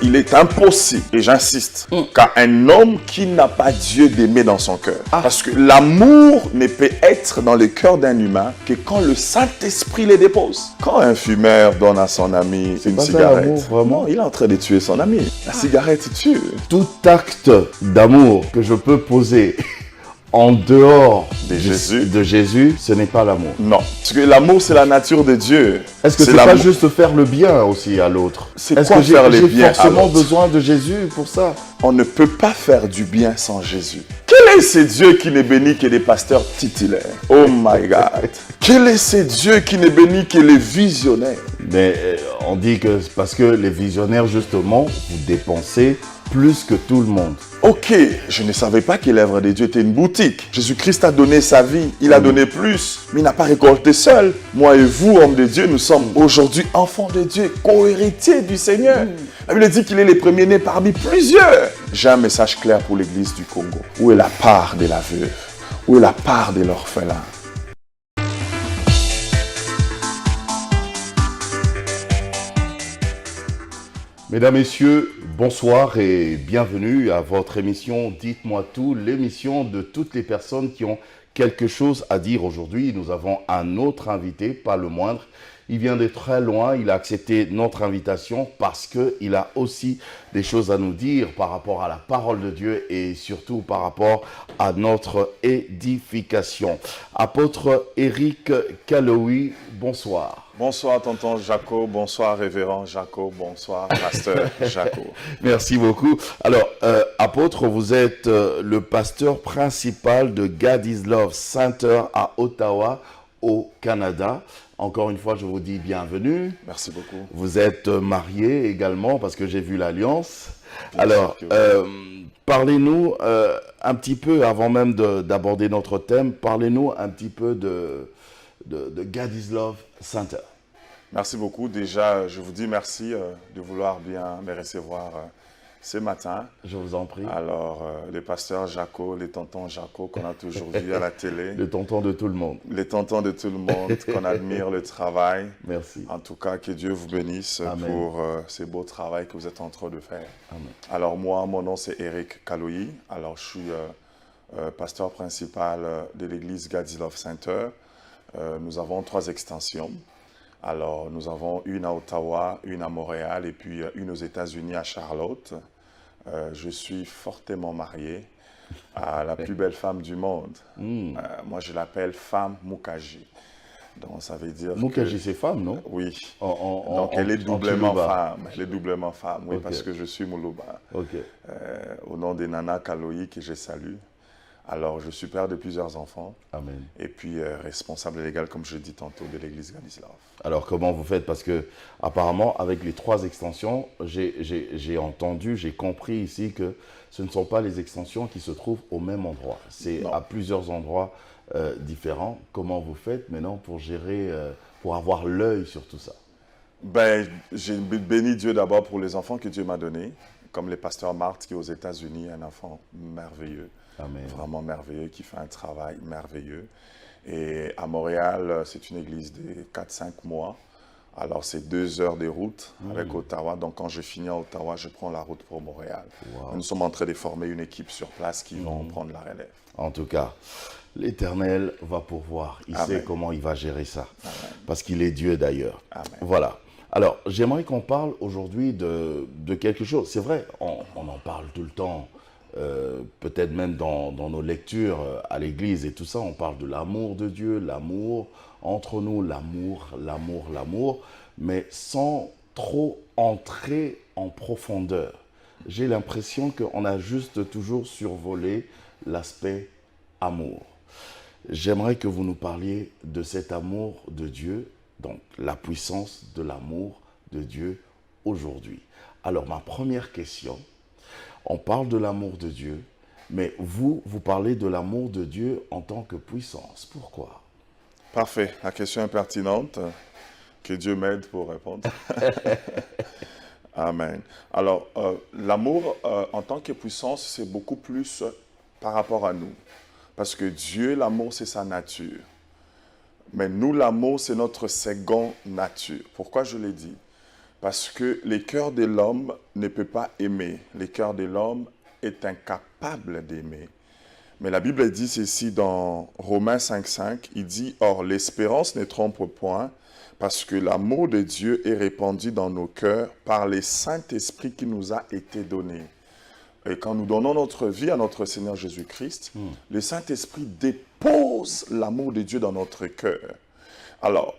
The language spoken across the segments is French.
il est impossible, et j'insiste, qu'à un homme qui n'a pas Dieu d'aimer dans son cœur. Parce que l'amour ne peut être dans le cœur d'un humain que quand le Saint-Esprit les dépose. Quand un fumeur donne à son ami une cigarette, vraiment, il est en train de tuer son ami. La cigarette tue. Tout acte d'amour que je peux poser en dehors De Jésus. de Jésus, ce n'est pas l'amour. Non, parce que l'amour, c'est la nature de Dieu. Est-ce que c'est pas juste faire le bien aussi à l'autre? C'est Est-ce quoi que faire le j'ai bien à forcément l'autre? besoin de Jésus pour ça? On ne peut pas faire du bien sans Jésus. Quel est ce Dieu qui ne bénit que les pasteurs titulaires? Oh my God. Quel est ce Dieu qui ne bénit que les visionnaires? Mais on dit que c'est parce que les visionnaires, justement, vous dépensez plus que tout le monde. Ok, je ne savais pas que l'œuvre de Dieu était une boutique. Jésus-Christ a donné sa vie, il a donné plus, mais il n'a pas récolté seul. Moi et vous, hommes de Dieu, nous sommes aujourd'hui enfants de Dieu, co-héritiers du Seigneur. La Bible dit qu'il est le premier-né parmi plusieurs. J'ai un message clair pour l'église du Congo. Où est la part de la veuve? Où est la part de l'orphelin? Mesdames, Messieurs, bonsoir et bienvenue à votre émission Dites-moi tout, l'émission de toutes les personnes qui ont quelque chose à dire aujourd'hui. Nous avons un autre invité, pas le moindre. Il vient de très loin, il a accepté notre invitation parce qu'il a aussi des choses à nous dire par rapport à la parole de Dieu et surtout par rapport à notre édification. Apôtre Éric Kaloui, bonsoir. Bonsoir, tonton Jaco. Bonsoir, révérend Jaco. Bonsoir, pasteur Jaco. Merci beaucoup. Alors, apôtre, vous êtes le pasteur principal de God is Love Center à Ottawa, au Canada. Encore une fois, je vous dis bienvenue. Merci beaucoup. Vous êtes marié également parce que j'ai vu l'alliance. Alors, parlez-nous un petit peu, avant même d'aborder notre thème, parlez-nous un petit peu de God is Love Center. Merci beaucoup. Déjà, je vous dis merci de vouloir bien me recevoir ce matin. Je vous en prie. Alors, les pasteurs Jaco, les tontons Jaco qu'on a toujours vu à la télé. Les tontons de tout le monde. Les tontons de tout le monde, qu'on admire le travail. Merci. En tout cas, que Dieu vous bénisse Amen. pour ce beau travail que vous êtes en train de faire. Amen. Alors, moi, mon nom, c'est Éric Kaloui. Alors, je suis pasteur principal de l'église God is Love Center. Nous avons 3 extensions. Alors, nous avons une à Ottawa, une à Montréal et puis une aux États-Unis à Charlotte. Je suis fortement marié à la plus belle femme du monde. Moi, je l'appelle femme Mukaji. Donc, ça veut dire Mukaji, c'est femme, non? Oui. Donc, elle est doublement femme. Elle est doublement femme, oui, parce que je suis Moulouba. Au nom de Nana Kaloui, que je salue. Alors, je suis père de plusieurs enfants. Amen. Et puis, responsable légal, comme je dis tantôt, de l'église God is Love. Alors, comment vous faites? Parce que, apparemment, avec les 3 extensions, j'ai entendu, j'ai compris ici que ce ne sont pas les extensions qui se trouvent au même endroit. C'est à plusieurs endroits différents. Comment vous faites maintenant pour gérer, pour avoir l'œil sur tout ça? Ben, j'ai béni Dieu d'abord pour les enfants que Dieu m'a donnés, comme le pasteur Marthe qui est aux États-Unis, un enfant merveilleux. Amen. Vraiment merveilleux, qui fait un travail merveilleux. Et à Montréal, c'est une église de 4-5 mois. Alors, c'est 2 heures de route avec Ottawa. Donc, quand je finis à Ottawa, je prends la route pour Montréal. Wow. Nous sommes en train de former une équipe sur place qui vont prendre la relève. En tout cas, l'Éternel va pourvoir. Il sait comment il va gérer ça. Amen. Parce qu'il est Dieu d'ailleurs. Amen. Voilà. Alors, j'aimerais qu'on parle aujourd'hui de quelque chose. C'est vrai, on en parle tout le temps. Peut-être même dans nos lectures à l'église et tout ça, on parle de l'amour de Dieu, l'amour entre nous, l'amour, mais sans trop entrer en profondeur. J'ai l'impression qu'on a juste toujours survolé l'aspect amour. J'aimerais que vous nous parliez de cet amour de Dieu, donc la puissance de l'amour de Dieu aujourd'hui. Alors, ma première question, on parle de l'amour de Dieu, mais vous parlez de l'amour de Dieu en tant que puissance. Pourquoi? Parfait. La question est pertinente. Que Dieu m'aide pour répondre. Amen. Alors, l'amour en tant que puissance, c'est beaucoup plus par rapport à nous. Parce que Dieu, l'amour, c'est sa nature. Mais nous, l'amour, c'est notre seconde nature. Pourquoi je l'ai dit? Parce que le cœur de l'homme ne peut pas aimer. Le cœur de l'homme est incapable d'aimer. Mais la Bible dit ceci dans Romains 5,5. Il dit, « Or, l'espérance ne trompe point, parce que l'amour de Dieu est répandu dans nos cœurs par le Saint-Esprit qui nous a été donné. » Et quand nous donnons notre vie à notre Seigneur Jésus-Christ, le Saint-Esprit dépose l'amour de Dieu dans notre cœur. Alors,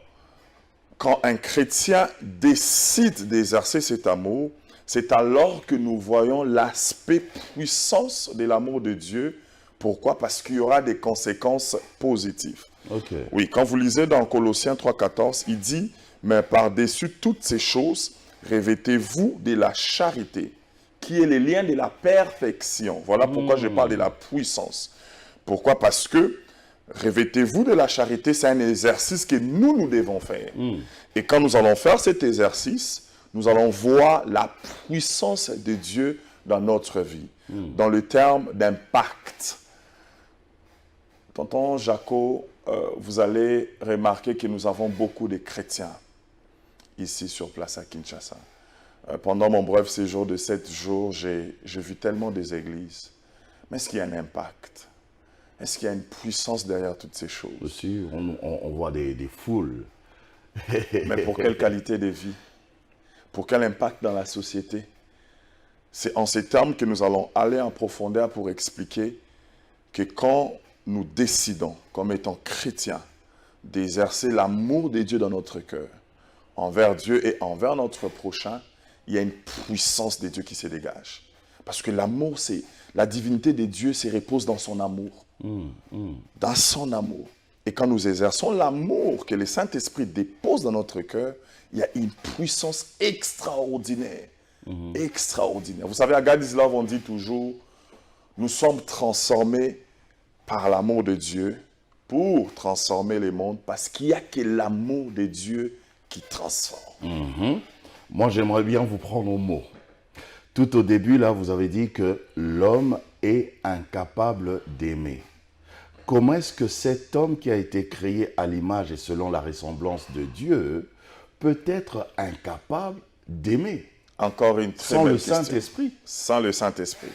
quand un chrétien décide d'exercer cet amour, c'est alors que nous voyons l'aspect puissance de l'amour de Dieu. Pourquoi? Parce qu'il y aura des conséquences positives. Okay. Oui, quand vous lisez dans Colossiens 3,14, il dit « Mais par-dessus toutes ces choses, revêtez-vous de la charité, qui est le lien de la perfection. » Voilà pourquoi je parle de la puissance. Pourquoi? Parce que revêtez-vous de la charité, c'est un exercice que nous devons faire. Et quand nous allons faire cet exercice, nous allons voir la puissance de Dieu dans notre vie, dans le terme d'impact. Tonton Jaco, vous allez remarquer que nous avons beaucoup de chrétiens ici sur place à Kinshasa. Pendant mon bref séjour de 7 jours, j'ai vu tellement des églises. Mais est-ce qu'il y a un impact? Est-ce qu'il y a une puissance derrière toutes ces choses? Aussi, on voit des foules. Mais pour quelle qualité de vie? Pour quel impact dans la société? C'est en ces termes que nous allons aller en profondeur pour expliquer que quand nous décidons, comme étant chrétiens, d'exercer l'amour de Dieu dans notre cœur, envers Dieu et envers notre prochain, il y a une puissance de Dieu qui se dégage. Parce que l'amour, c'est la divinité de Dieu se repose dans son amour. Dans son amour. Et quand nous exerçons l'amour que le Saint-Esprit dépose dans notre cœur, il y a une puissance extraordinaire. Extraordinaire. Vous savez, à God is Love, on dit toujours, nous sommes transformés par l'amour de Dieu pour transformer le monde, parce qu'il n'y a que l'amour de Dieu qui transforme. Moi, j'aimerais bien vous prendre au mot. Tout au début, là, vous avez dit que l'homme est incapable d'aimer. Comment est-ce que cet homme qui a été créé à l'image et selon la ressemblance de Dieu peut être incapable d'aimer? Encore une très sans belle le question. Saint-Esprit. Sans le Saint-Esprit.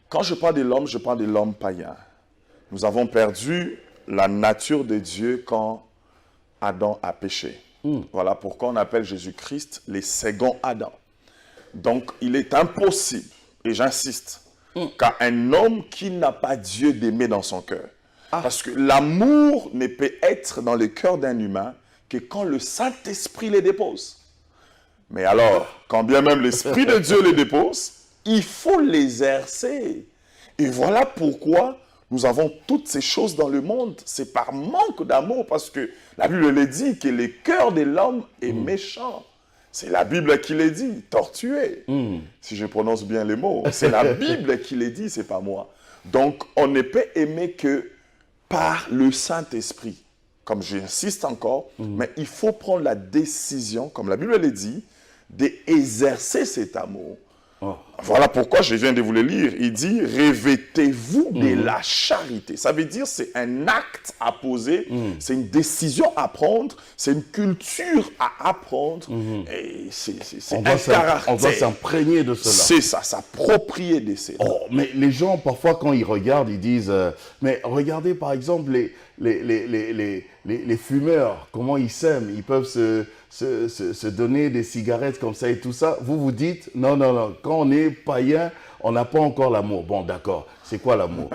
Quand je parle de l'homme, je parle de l'homme païen. Nous avons perdu la nature de Dieu quand Adam a péché. Voilà pourquoi on appelle Jésus-Christ le second Adam. Donc, il est impossible, et j'insiste, qu'à un homme qui n'a pas Dieu d'aimer dans son cœur. Parce que l'amour ne peut être dans le cœur d'un humain que quand le Saint-Esprit le dépose. Mais alors, quand bien même l'Esprit de Dieu le dépose, il faut l'exercer. Et voilà pourquoi nous avons toutes ces choses dans le monde. C'est par manque d'amour, parce que la Bible le dit que le cœur de l'homme est méchant. C'est la Bible qui le dit, tortué. Si je prononce bien les mots, c'est la Bible qui le dit, c'est pas moi. Donc, on ne peut aimer que par le Saint-Esprit. Comme j'insiste encore, mais il faut prendre la décision, comme la Bible le dit, d'exercer cet amour. Voilà pourquoi je viens de vous le lire. Il dit, revêtez-vous de la charité. Ça veut dire, c'est un acte à poser, c'est une décision à prendre, c'est une culture à apprendre. Et c'est un caractère. On doit s'imprégner de cela. C'est ça, s'approprier de cela. Oh, mais les gens, parfois, quand ils regardent, ils disent mais regardez, par exemple, les fumeurs, comment ils s'aiment. Ils peuvent se donner des cigarettes comme ça et tout ça. Vous vous dites, non, non, non. Quand on est païen, on n'a pas encore l'amour. Bon, d'accord. C'est quoi l'amour?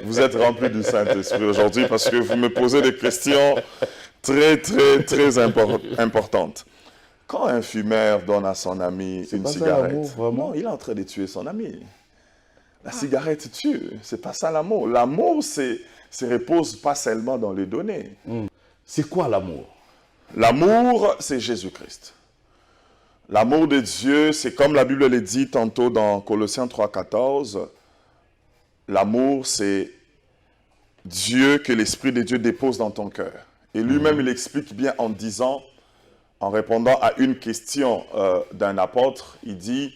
Vous êtes rempli du Saint-Esprit aujourd'hui parce que vous me posez des questions très, très, très importantes. Quand un fumeur donne à son ami une cigarette, non, il est en train de tuer son ami. La cigarette tue, c'est pas ça l'amour. L'amour, se repose pas seulement dans les données. C'est quoi l'amour? L'amour, c'est Jésus-Christ. L'amour de Dieu, c'est comme la Bible le dit tantôt dans Colossiens 3,14. L'amour, c'est Dieu que l'Esprit de Dieu dépose dans ton cœur. Et lui-même, il explique bien en disant, en répondant à une question d'un apôtre, il dit,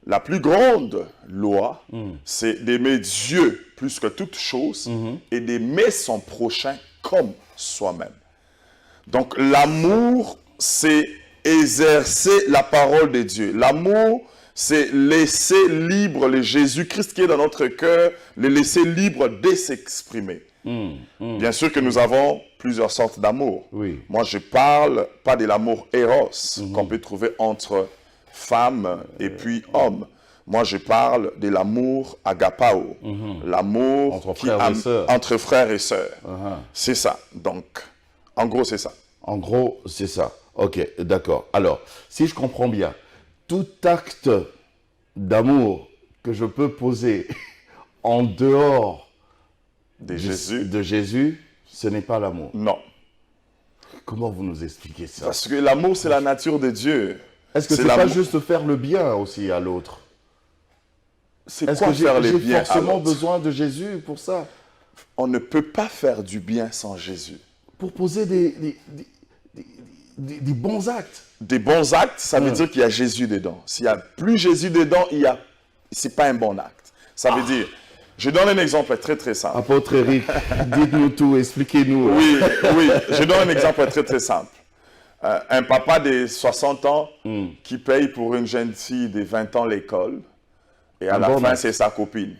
la plus grande loi, c'est d'aimer Dieu plus que toute chose et d'aimer son prochain comme soi-même. Donc l'amour, c'est exercer la parole de Dieu. L'amour, c'est laisser libre le Jésus-Christ qui est dans notre cœur, le laisser libre de s'exprimer. Bien sûr que nous avons plusieurs sortes d'amour. Oui. Moi, je parle pas de l'amour éros qu'on peut trouver entre femmes et puis hommes. Moi, je parle de l'amour agapao, l'amour entre frères et sœurs. C'est ça. Donc, en gros, c'est ça. En gros, c'est ça. Ok, d'accord. Alors, si je comprends bien, tout acte d'amour que je peux poser en dehors de Jésus, ce n'est pas l'amour. Non. Comment vous nous expliquez ça? Parce que l'amour, c'est la nature de Dieu. Est-ce que c'est pas juste faire le bien aussi à l'autre? Est-ce que j'ai forcément besoin de Jésus pour ça? On ne peut pas faire du bien sans Jésus. Pour poser des bons actes. Des bons actes, ça veut dire qu'il y a Jésus dedans. S'il n'y a plus Jésus dedans, ce n'est pas un bon acte. Ça veut dire, je donne un exemple très très simple. Apôtre Eric, dites-nous tout, expliquez-nous. Oui, je donne un exemple très très simple. Un papa de 60 ans qui paye pour une jeune fille de 20 ans l'école, et à la fin, c'est sa copine.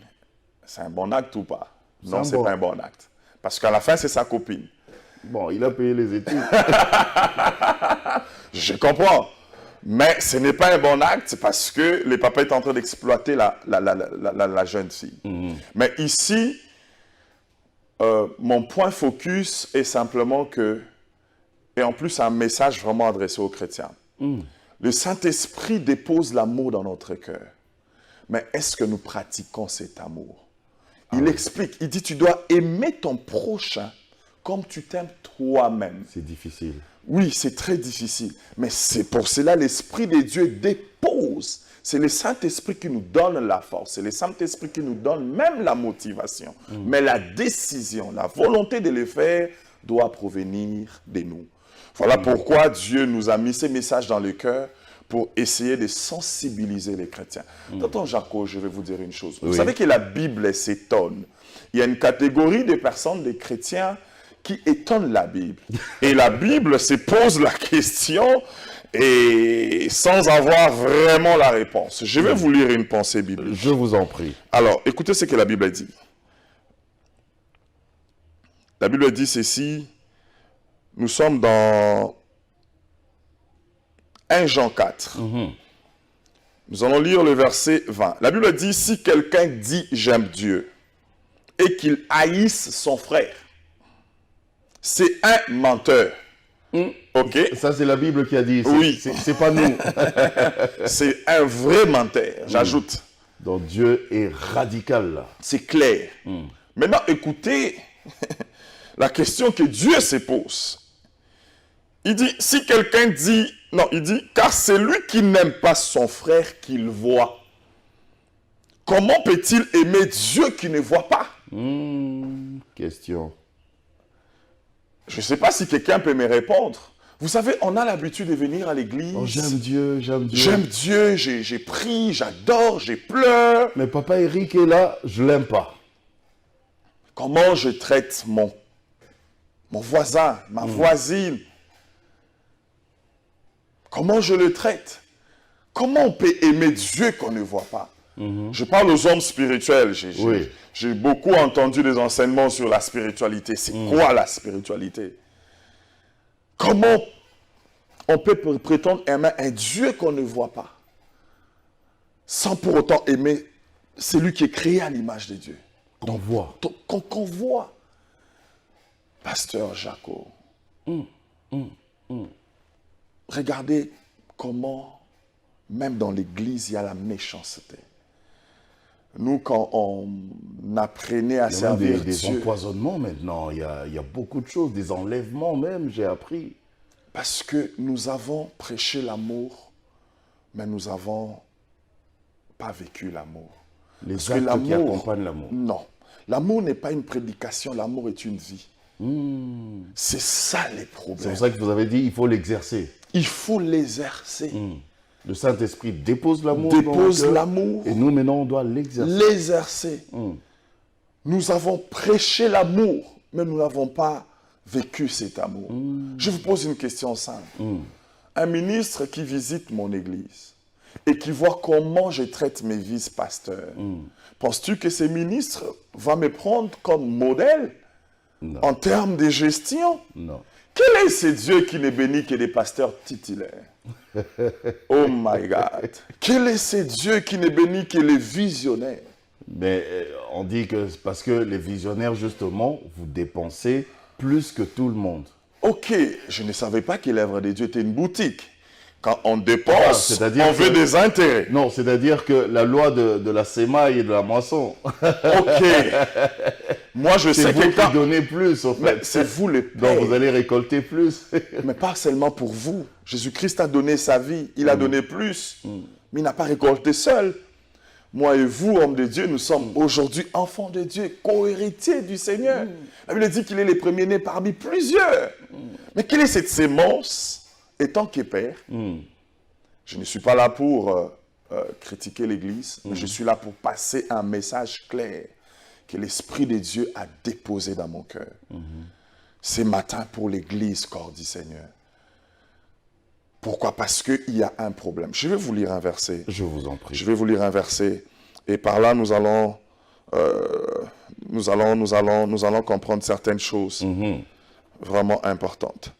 C'est un bon acte ou pas? Non, ce n'est pas un bon acte. Parce qu'à la fin, c'est sa copine. Bon, il a payé les études. Je comprends. Mais ce n'est pas un bon acte parce que le papa est en train d'exploiter la jeune fille. Mais ici, mon point focus est simplement que, et en plus, c'est un message vraiment adressé aux chrétiens. Le Saint-Esprit dépose l'amour dans notre cœur. Mais est-ce que nous pratiquons cet amour? Il explique, il dit, tu dois aimer ton prochain comme tu t'aimes toi-même. C'est difficile. Oui, c'est très difficile. Mais c'est pour cela l'Esprit de Dieu dépose. C'est le Saint-Esprit qui nous donne la force. C'est le Saint-Esprit qui nous donne même la motivation. Mais la décision, la volonté de le faire doit provenir de nous. Voilà pourquoi Dieu nous a mis ces messages dans le cœur pour essayer de sensibiliser les chrétiens. Tonton Jaco, je vais vous dire une chose. Vous savez que la Bible s'étonne. Il y a une catégorie de personnes, des chrétiens, qui étonnent la Bible. Et la Bible se pose la question et sans avoir vraiment la réponse. Je vais vous lire une pensée biblique. Je vous en prie. Alors, écoutez ce que la Bible dit. La Bible dit ceci. Nous sommes dans 1 Jean 4. Nous allons lire le verset 20. La Bible dit, si quelqu'un dit « j'aime Dieu » et qu'il haïsse son frère, c'est un menteur. Ok? Ça, c'est la Bible qui a dit. Oui. C'est pas nous. C'est un vrai menteur, j'ajoute. Donc Dieu est radical là. C'est clair. Maintenant, écoutez la question que Dieu se pose. Il dit, si quelqu'un dit, non, il dit, car c'est lui qui n'aime pas son frère qu'il voit. Comment peut-il aimer Dieu qui ne voit pas? Question. Je ne sais pas si quelqu'un peut me répondre. Vous savez, on a l'habitude de venir à l'église. Oh, j'aime Dieu, j'aime Dieu. J'aime Dieu, j'ai pris, j'adore, j'ai pleure. Mais papa Eric est là, je l'aime pas. Comment je traite mon voisin, ma voisine? Comment je le traite? Comment on peut aimer Dieu qu'on ne voit pas? Je parle aux hommes spirituels. J'ai beaucoup entendu des enseignements sur la spiritualité. C'est quoi la spiritualité? Comment on peut prétendre aimer un Dieu qu'on ne voit pas sans pour autant aimer celui qui est créé à l'image de Dieu? Qu'on voit. Qu'on voit. Pasteur Jaco. Regardez comment, même dans l'église, il y a la méchanceté. Nous, quand on apprenait à servir des Dieu... empoisonnements maintenant, il y a beaucoup de choses, des enlèvements même, j'ai appris. Parce que nous avons prêché l'amour, mais nous n'avons pas vécu l'amour. Les actes qui accompagnent l'amour. Non. L'amour n'est pas une prédication, l'amour est une vie. C'est ça les problèmes. C'est pour ça que vous avez dit, il faut l'exercer. Il faut l'exercer. Le Saint-Esprit dépose l'amour. Dépose l'amour. Et nous, maintenant, on doit l'exercer. L'exercer. Nous avons prêché l'amour, mais nous n'avons pas vécu cet amour. Je vous pose une question simple. un ministre qui visite mon église et qui voit comment je traite mes vice-pasteurs, penses-tu que ces ministres vont me prendre comme modèle en termes de gestion? Non. Quel est ce Dieu qui ne bénit que des pasteurs titulaires? Oh my God! Quel est ce Dieu qui ne bénit que les visionnaires? Mais on dit que c'est parce que les visionnaires, justement, vous dépensez plus que tout le monde. Ok, je ne savais pas que l'œuvre de Dieu était une boutique. Quand on dépense, c'est-à-dire on veut des intérêts. Non, c'est-à-dire que la loi de la sémaille et de la moisson. Ok. Moi, je sais C'est vous que quand... qui donnez plus, en fait. C'est vous les Donc, pères. vous allez récolter plus. Mais pas seulement pour vous. Jésus-Christ a donné sa vie. Il a donné plus. Mais il n'a pas récolté seul. Moi et vous, hommes de Dieu, nous sommes aujourd'hui enfants de Dieu, co-héritiers du Seigneur. La Bible dit qu'il est le premier-né parmi plusieurs. Mais quelle est cette sémence? Étant que père, je ne suis pas là pour critiquer l'Église, mais je suis là pour passer un message clair que l'Esprit de Dieu a déposé dans mon cœur. Ce matin pour l'Église, corps du Seigneur. Pourquoi? Parce qu'il y a un problème. Je vais vous lire un verset. Je vous en prie. Je vais vous lire un verset. Et par là, nous allons comprendre certaines choses vraiment importantes.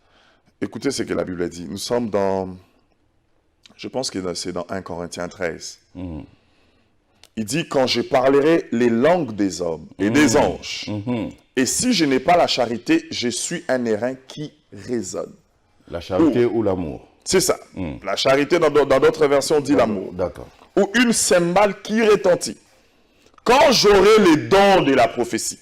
Écoutez ce que la Bible dit. Nous sommes dans, je pense que c'est dans 1 Corinthiens 13. Il dit, quand je parlerai les langues des hommes et des anges, et si je n'ai pas la charité, je suis un airain qui résonne. La charité ou l'amour? C'est ça. La charité, dans d'autres versions, dit l'amour. D'accord. Ou une cymbale qui retentit. Quand j'aurai les dons de la prophétie,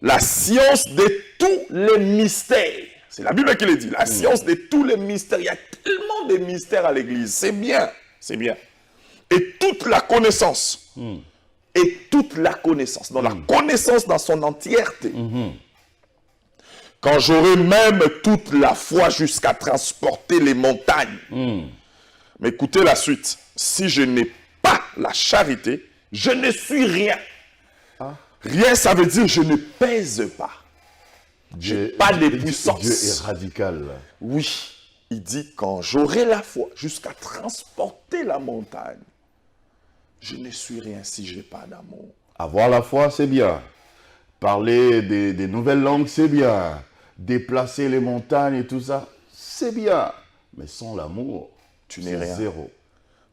la science de tous les mystères, c'est la Bible qui le dit, la science de tous les mystères. Il y a tellement de mystères à l'Église. C'est bien, c'est bien. Et toute la connaissance. Et toute la connaissance. Donc la connaissance dans son entièreté. Quand j'aurai même toute la foi jusqu'à transporter les montagnes. Mais écoutez la suite. Si je n'ai pas la charité, je ne suis rien. Rien, ça veut dire je ne pèse pas. Je n'ai pas de puissance. Dieu est radical. Oui, il dit quand j'aurai la foi jusqu'à transporter la montagne, je ne suis rien si je n'ai pas d'amour. Avoir la foi, c'est bien. Parler des nouvelles langues, c'est bien. Déplacer les montagnes et tout ça, c'est bien. Mais sans l'amour, tu n'es rien. Zéro.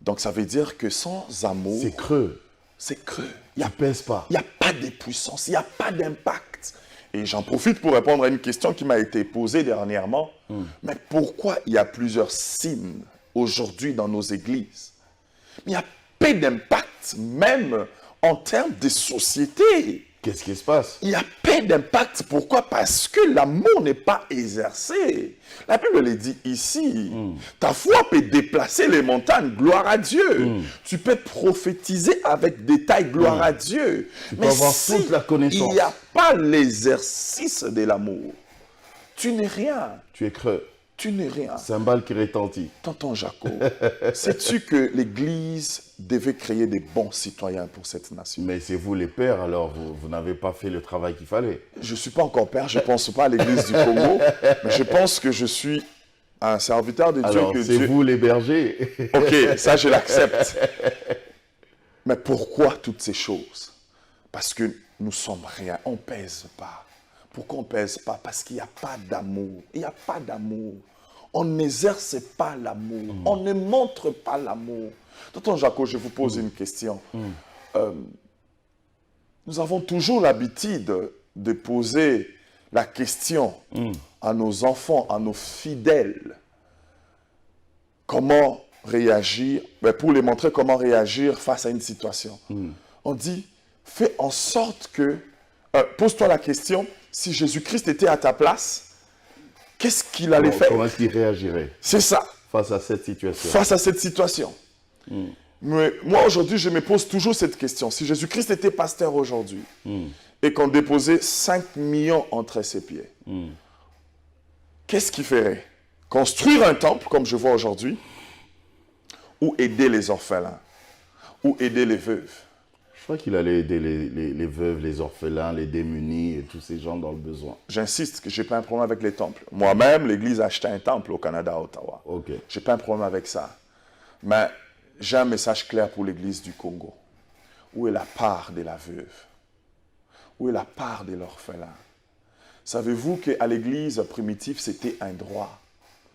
Donc ça veut dire que sans amour, c'est creux. C'est creux. Il ne pèse pas. Il n'y a pas de puissance, il n'y a pas d'impact. Et j'en profite pour répondre à une question qui m'a été posée dernièrement. Mais pourquoi il y a plusieurs signes aujourd'hui dans nos églises? Il n'y a pas d'impact même en termes de société. Qu'est-ce qui se passe? Il n'y a pas d'impact. Pourquoi? Parce que l'amour n'est pas exercé. La Bible le dit ici. Ta foi peut déplacer les montagnes, gloire à Dieu. Tu peux prophétiser avec détail, gloire à Dieu. Tu peux avoir toute la connaissance. Il n'y a pas l'exercice de l'amour, tu n'es rien. Tu es creux. Tu n'es rien. Cymbale qui retentit. Tonton Jaco, sais-tu que l'Église devait créer des bons citoyens pour cette nation? Mais c'est vous les pères, alors vous n'avez pas fait le travail qu'il fallait. Je ne suis pas encore père, je ne pense pas à l'Église du Congo, mais je pense que je suis un serviteur de Dieu. Alors, c'est vous les bergers. Ok, ça je l'accepte. Mais pourquoi toutes ces choses? Parce que nous sommes rien, on ne pèse pas. Pourquoi on ne pèse pas? Parce qu'il n'y a pas d'amour. Il n'y a pas d'amour. On n'exerce pas l'amour. On ne montre pas l'amour. Tonton Jaco, je vous pose une question. Nous avons toujours l'habitude de poser la question à nos enfants, à nos fidèles. Comment réagir? Pour les montrer comment réagir face à une situation. On dit, fais en sorte que... pose-toi la question, si Jésus-Christ était à ta place, qu'est-ce qu'il allait faire? Comment est-ce qu'il réagirait? C'est ça. Face à cette situation. Face à cette situation. Mais moi, aujourd'hui, je me pose toujours cette question. Si Jésus-Christ était pasteur aujourd'hui et qu'on déposait 5 millions entre ses pieds, qu'est-ce qu'il ferait? Construire un temple, comme je vois aujourd'hui, ou aider les orphelins, ou aider les veuves? crois qu'il allait aider les veuves, les orphelins, les démunis et tous ces gens dans le besoin. J'insiste que je n'ai pas un problème avec les temples. Moi-même, l'Église a acheté un temple au Canada, à Ottawa. Ok. Je n'ai pas un problème avec ça. Mais j'ai un message clair pour l'Église du Congo. Où est la part de la veuve? Où est la part de l'orphelin? Savez-vous qu'à l'Église primitive, c'était un droit?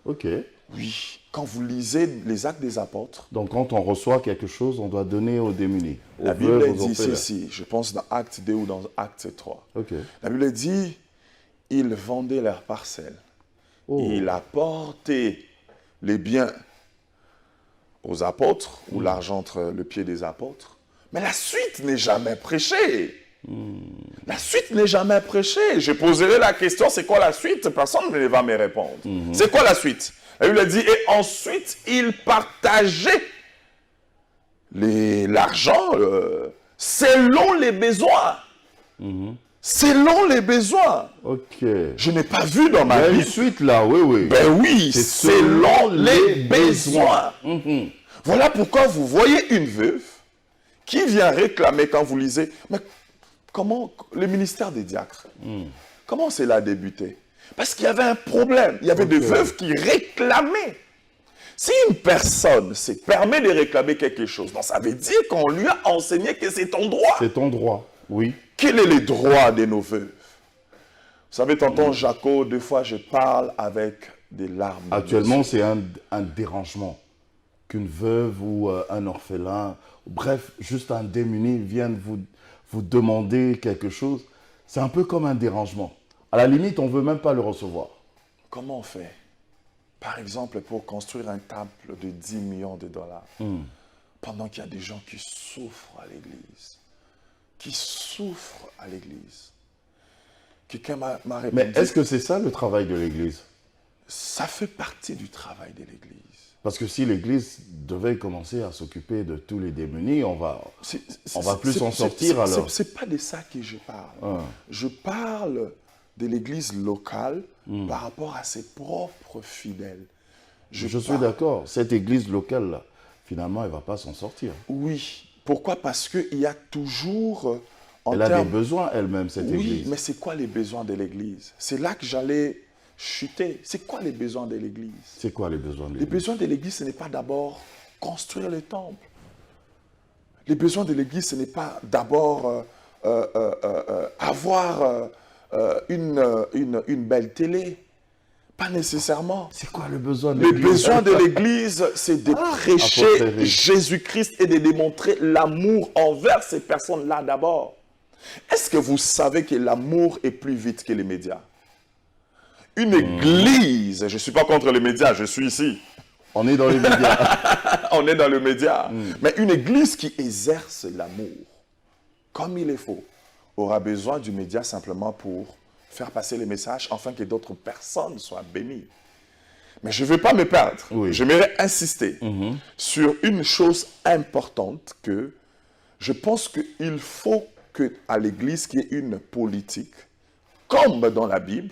Ok. Oui. Quand vous lisez les Actes des Apôtres, Donc quand on reçoit quelque chose, on doit donner aux démunis, aux la veuves, Bible aux dit orphelins. ceci, je pense dans Acte 2 ou dans Acte 3. Ok. La Bible dit, ils vendaient leurs parcelles. Oh. Il apportait les biens aux apôtres, ou l'argent entre le pied des apôtres. Mais la suite n'est jamais prêchée. La suite n'est jamais prêchée. Je poserai la question, c'est quoi la suite? Personne ne va me répondre. C'est quoi la suite? La Bible dit, et ensuite, ils partageaient l'argent selon les besoins. Selon les besoins. Ok. Je n'ai pas vu dans Il y ma a une vie. suite là, oui, oui. Ben oui, C'est selon les besoins. Mhm. Voilà pourquoi vous voyez une veuve qui vient réclamer quand vous lisez. Mais comment le ministère des diacres, comment cela a débuté? Parce qu'il y avait un problème. Il y avait des veuves qui réclamaient. Si une personne se permet de réclamer quelque chose, donc ça veut dire qu'on lui a enseigné que c'est ton droit. C'est ton droit, oui. Quel est le droit de nos veuves? Vous savez, tonton Jaco, des fois je parle avec des larmes. Actuellement, c'est un dérangement. Qu'une veuve ou un orphelin, bref, juste un démuni vienne vous demander quelque chose. C'est un peu comme un dérangement. À la limite, on ne veut même pas le recevoir. Comment on fait? Par exemple, pour construire un temple de 10 millions de dollars, pendant qu'il y a des gens qui souffrent à l'église. Qui souffrent à l'église. Quelqu'un m'a répondu. Mais est-ce que c'est ça le travail de l'église? Ça fait partie du travail de l'église. Parce que si l'église devait commencer à s'occuper de tous les démunis, on va plus s'en sortir alors. C'est pas de ça que je parle. Je parle de l'église locale par rapport à ses propres fidèles. Je suis d'accord. Cette église locale-là, finalement, elle ne va pas s'en sortir. Oui. Pourquoi? Parce qu'il y a toujours... Elle a des besoins elle-même, cette église. Oui, mais c'est quoi les besoins de l'église? C'est là que j'allais chuter. C'est quoi les besoins de l'église? C'est quoi les besoins de Les l'église? besoins de l'église, ce n'est pas d'abord construire le temple. Les besoins de l'église, ce n'est pas d'abord avoir une belle télé. Pas nécessairement. C'est quoi le besoin de Le l'église? besoin de l'église, c'est de prêcher Jésus-Christ et de démontrer l'amour envers ces personnes-là d'abord. Est-ce que vous savez que l'amour est plus vite que les médias? Une église, je ne suis pas contre les médias, je suis ici. On est dans les médias. On est dans le média. Mais une église qui exerce l'amour, comme il est faut, aura besoin du média simplement pour faire passer les messages afin que d'autres personnes soient bénies. Mais je ne veux pas me perdre. Oui. J'aimerais insister sur une chose importante que je pense qu'il faut qu'à l'église qu'il y ait une politique, comme dans la Bible,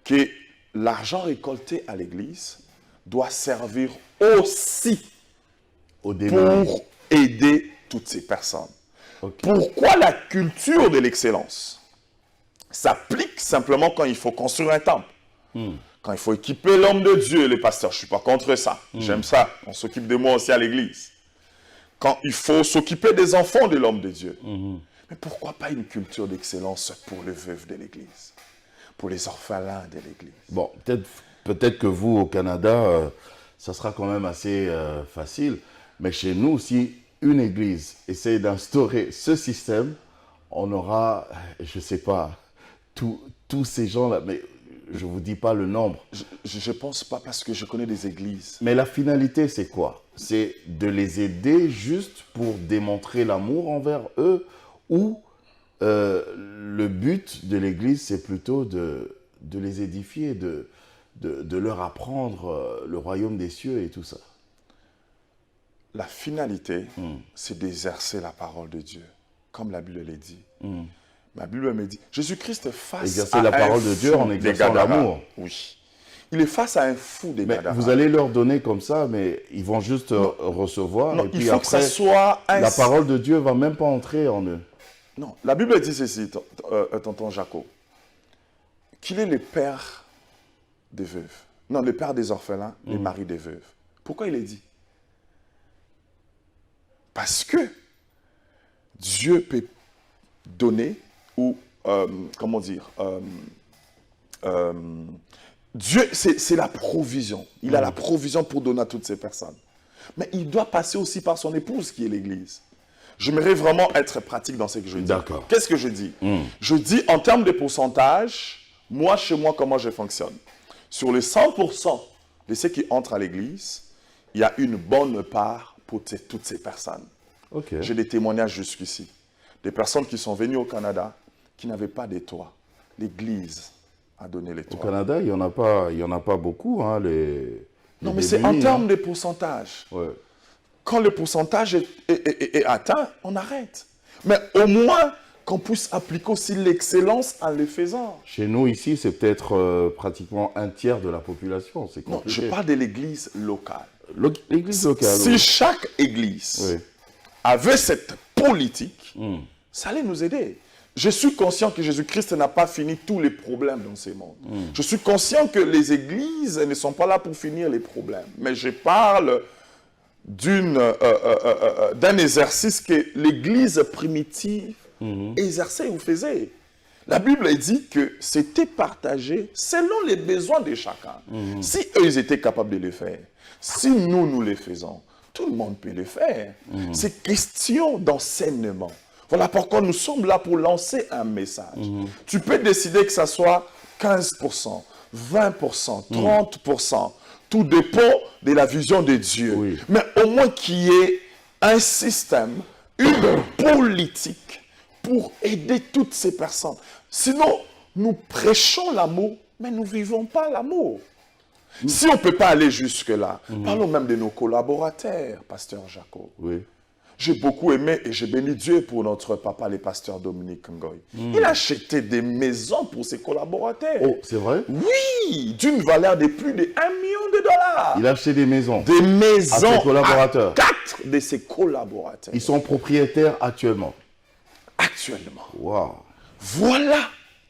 que l'argent récolté à l'église doit servir aussi Au démon. pour aider toutes ces personnes. Okay. Pourquoi la culture de l'excellence s'applique simplement quand il faut construire un temple? Quand il faut équiper l'homme de Dieu, les pasteurs, je ne suis pas contre ça. J'aime ça. On s'occupe de moi aussi à l'église. Quand il faut s'occuper des enfants de l'homme de Dieu. Mais pourquoi pas une culture d'excellence pour les veuves de l'église? Pour les orphelins de l'église? Bon, peut-être que vous, au Canada, ça sera quand même assez facile. Mais chez nous, si une église essaie d'instaurer ce système, on aura, je ne sais pas, tous ces gens-là. Mais je ne vous dis pas le nombre. Je ne pense pas parce que je connais des églises. Mais la finalité, c'est quoi? C'est de les aider juste pour démontrer l'amour envers eux, ou le but de l'église, c'est plutôt de les édifier, de leur apprendre le royaume des cieux et tout ça? La finalité, c'est d'exercer la parole de Dieu, comme la Bible le dit. Ma Bible me dit, Jésus-Christ face exercer à la parole de Dieu en fou exerçant des Gadara. l'amour. Oui. Il est face à un fou des Mais Gadara. vous allez leur donner comme ça, mais ils vont juste recevoir. Non, et il puis faut après, que ça soit la parole de Dieu ne va même pas entrer en eux. Non, la Bible dit ceci, tonton Jaco, qu'il est le père des veuves. Non, le père des orphelins, les maris des veuves. Pourquoi il est dit? Parce que Dieu peut donner ou, comment dire, Dieu, c'est la provision. Il a la provision pour donner à toutes ces personnes. Mais il doit passer aussi par son épouse qui est l'Église. J'aimerais vraiment être pratique dans ce que je dis. D'accord. Qu'est-ce que je dis? Je dis en termes de pourcentage, moi, chez moi, comment je fonctionne. Sur les 100% de ceux qui entrent à l'Église, il y a une bonne part pour toutes ces personnes. Ok. J'ai des témoignages jusqu'ici. Des personnes qui sont venues au Canada, qui n'avaient pas de toit. L'Église a donné les Au toits. Canada, il n'y en a pas beaucoup, hein, Non, les mais c'est en démunis, termes hein. de pourcentage. Ouais. Quand le pourcentage est atteint, on arrête. Mais au moins qu'on puisse appliquer aussi l'excellence en le faisant. Chez nous, ici, c'est peut-être pratiquement un tiers de la population. C'est Non, compliqué. je parle de l'église locale. L'église locale. Si oui. chaque église Oui. avait cette politique, ça allait nous aider. Je suis conscient que Jésus-Christ n'a pas fini tous les problèmes dans ce monde. Je suis conscient que les églises ne sont pas là pour finir les problèmes. Mais je parle d'un exercice que l'église primitive exerçait ou faisait. La Bible dit que c'était partagé selon les besoins de chacun. Si eux, ils étaient capables de le faire, si nous le faisons, tout le monde peut le faire. C'est question d'enseignement. Voilà pourquoi nous sommes là pour lancer un message. Tu peux décider que ça soit 15%, 20%, 30%. Tout dépend de la vision de Dieu. Oui. Mais au moins qu'il y ait un système, une politique pour aider toutes ces personnes. Sinon, nous prêchons l'amour, mais nous ne vivons pas l'amour. Si on ne peut pas aller jusque-là, parlons même de nos collaborateurs, pasteur Jaco. Oui. J'ai beaucoup aimé et j'ai béni Dieu pour notre papa, le pasteur Dominique Ngoy. Il a acheté des maisons pour ses collaborateurs. Oh, c'est vrai? Oui, d'une valeur de plus de 1 million de dollars. Il a acheté des maisons. Des maisons à ses collaborateurs. à 4 de ses collaborateurs. Ils sont propriétaires actuellement. Actuellement. Waouh. Voilà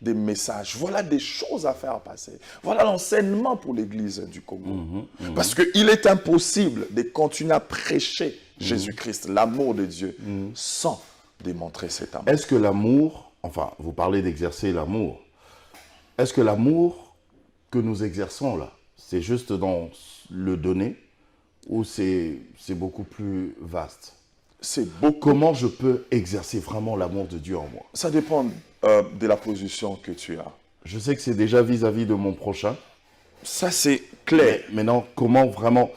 des messages, voilà des choses à faire passer. Voilà l'enseignement pour l'Église du Congo. Parce qu'il est impossible de continuer à prêcher Jésus-Christ, l'amour de Dieu, sans démontrer cet amour. Est-ce que l'amour, enfin, vous parlez d'exercer l'amour, est-ce que l'amour que nous exerçons là, c'est juste dans le donner ou c'est beaucoup plus vaste? C'est beaucoup. Comment je peux exercer vraiment l'amour de Dieu en moi? Ça dépend de la position que tu as. Je sais que c'est déjà vis-à-vis de mon prochain. Ça, c'est clair. Mais maintenant, comment vraiment,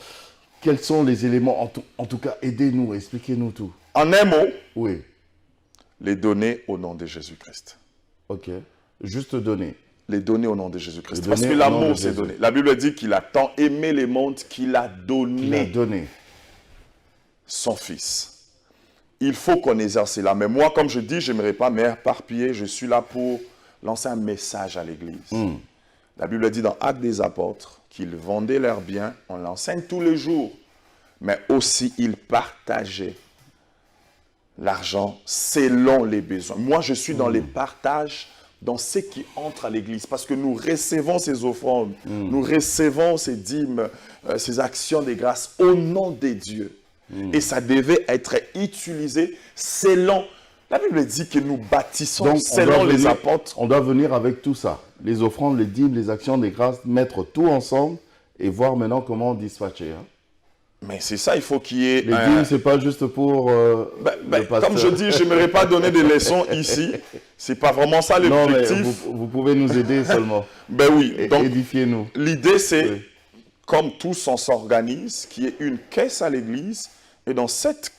quels sont les éléments, en tout cas, aidez-nous, expliquez-nous tout. En un mot, Oui, les donner au nom de Jésus-Christ. ok. Juste donner. Les donner au nom de Jésus-Christ. Les Parce que donner au nom de l'amour, c'est Jésus. donné. La Bible dit qu'il a tant aimé les mondes qu'il a Il a donné donné. son Fils. Il faut qu'on exerce cela. Mais moi, comme je dis, je n'aimerais pas m'éparpiller. Je suis là pour lancer un message à l'Église. La Bible dit dans Actes des Apôtres qu'ils vendaient leurs biens, on l'enseigne tous les jours, mais aussi ils partageaient l'argent selon les besoins. Moi, je suis dans les partages, dans ce qui entre à l'Église, parce que nous recevons ces offrandes, nous recevons ces dîmes, ces actions de grâce au nom de Dieu. Et ça devait être utilisé selon... La Bible dit que nous bâtissons Donc, selon les apôtres. On doit venir avec tout ça. Les offrandes, les dîmes, les actions des grâces, mettre tout ensemble et voir maintenant comment dispatcher. Hein. Mais c'est ça, il faut qu'il y ait... Les dîmes, c'est pas juste pour le pasteur. Comme je dis, je n'aimerais pas donner des leçons ici. C'est pas vraiment ça Non, mais l'objectif. vous pouvez nous aider seulement. Ben oui, donc Édifiez-nous. l'idée c'est, Oui. comme tous on s'organise, qu'il y ait une caisse à l'église, et dans cette